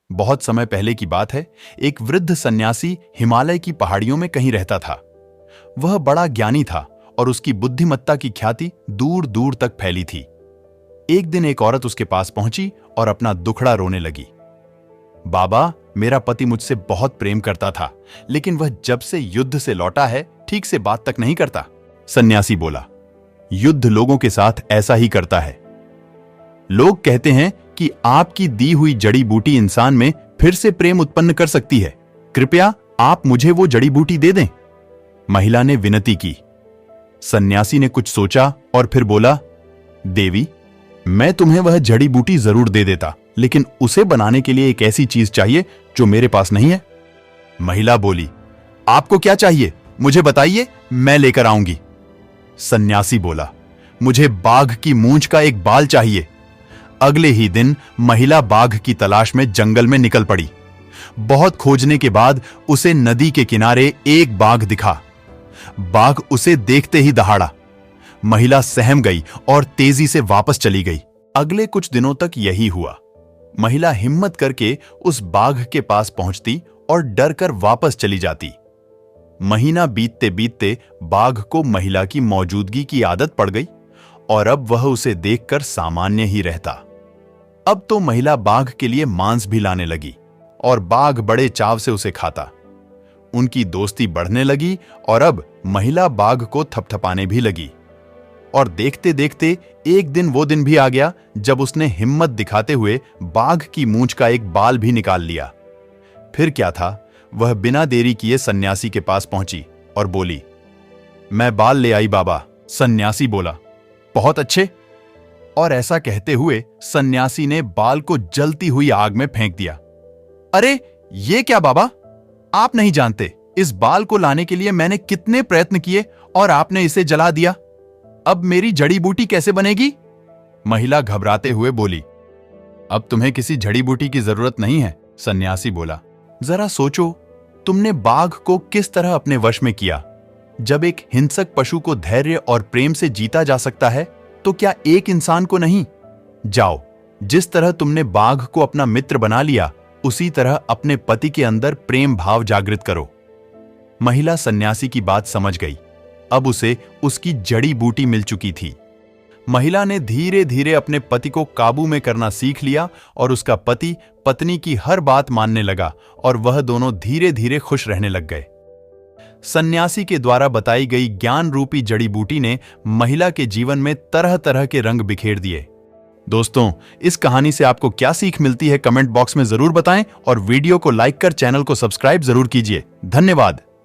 बहुत समय पहले की बात है। एक वृद्ध सन्यासी हिमालय की पहाड़ियों में कहीं रहता था। वह बड़ा ज्ञानी था और उसकी बुद्धिमत्ता की ख्याति दूर दूर तक फैली थी। एक दिन एक औरत उसके पास पहुंची और अपना दुखड़ा रोने लगी। बाबा, मेरा पति मुझसे बहुत प्रेम करता था, लेकिन वह जब से युद्ध से लौटा है ठीक से बात तक नहीं करता। सन्यासी बोला, युद्ध लोगों के साथ ऐसा ही करता है। लोग कहते हैं कि आपकी दी हुई जड़ी बूटी इंसान में फिर से प्रेम उत्पन्न कर सकती है। कृपया आप मुझे वो जड़ी बूटी दे दें। महिला ने विनती की। सन्यासी ने कुछ सोचा और फिर बोला, देवी, मैं तुम्हें वह जड़ी बूटी जरूर दे देता, लेकिन उसे बनाने के लिए एक ऐसी चीज चाहिए जो मेरे पास नहीं है। महिला बोली, आपको क्या चाहिए, मुझे बताइए, मैं लेकर आऊंगी। सन्यासी बोला, मुझे बाघ की मूंछ का एक बाल चाहिए। अगले ही दिन महिला बाघ की तलाश में जंगल में निकल पड़ी। बहुत खोजने के बाद उसे नदी के किनारे एक बाघ दिखा। बाघ उसे देखते ही दहाड़ा। महिला सहम गई और तेजी से वापस चली गई। अगले कुछ दिनों तक यही हुआ। महिला हिम्मत करके उस बाघ के पास पहुंचती और डर कर वापस चली जाती। महीना बीतते बीतते बाघ को महिला की मौजूदगी की आदत पड़ गई और अब वह उसे देखकर सामान्य ही रहता। अब तो महिला बाघ के लिए मांस भी लाने लगी और बाघ बड़े चाव से उसे खाता। उनकी दोस्ती बढ़ने लगी और अब महिला बाघ को थपथपाने भी लगी। और देखते देखते एक दिन वो दिन भी आ गया जब उसने हिम्मत दिखाते हुए बाघ की मूंछ का एक बाल भी निकाल लिया। फिर क्या था, वह बिना देरी किए सन्यासी के पास पहुंची और बोली, मैं बाल ले आई बाबा। सन्यासी बोला, बहुत अच्छे। और ऐसा कहते हुए सन्यासी ने बाल को जलती हुई आग में फेंक दिया। अरे ये क्या बाबा, आप नहीं जानते, इस बाल को लाने के लिए मैंने कितने प्रयत्न किए और आपने इसे जला दिया। अब मेरी जड़ी बूटी कैसे बनेगी? महिला घबराते हुए बोली, अब तुम्हें किसी जड़ी बूटी की जरूरत नहीं है। सन्यासी बोला, जरा सोचो, तुमने बाघ को किस तरह अपने वश में किया। जब एक हिंसक पशु को धैर्य और प्रेम से जीता जा सकता है, तो क्या एक इंसान को नहीं? जाओ, जिस तरह तुमने बाघ को अपना मित्र बना लिया, उसी तरह अपने पति के अंदर प्रेम भाव जागृत करो। महिला सन्यासी की बात समझ गई। अब उसे उसकी जड़ी बूटी मिल चुकी थी। महिला ने धीरे धीरे अपने पति को काबू में करना सीख लिया और उसका पति पत्नी की हर बात मानने लगा और वह दोनों धीरे धीरे खुश रहने लग गए। सन्यासी के द्वारा बताई गई ज्ञान रूपी जड़ी बूटी ने महिला के जीवन में तरह तरह के रंग बिखेर दिए। दोस्तों, इस कहानी से आपको क्या सीख मिलती है, कमेंट बॉक्स में जरूर बताएं और वीडियो को लाइक कर चैनल को सब्सक्राइब जरूर कीजिए। धन्यवाद।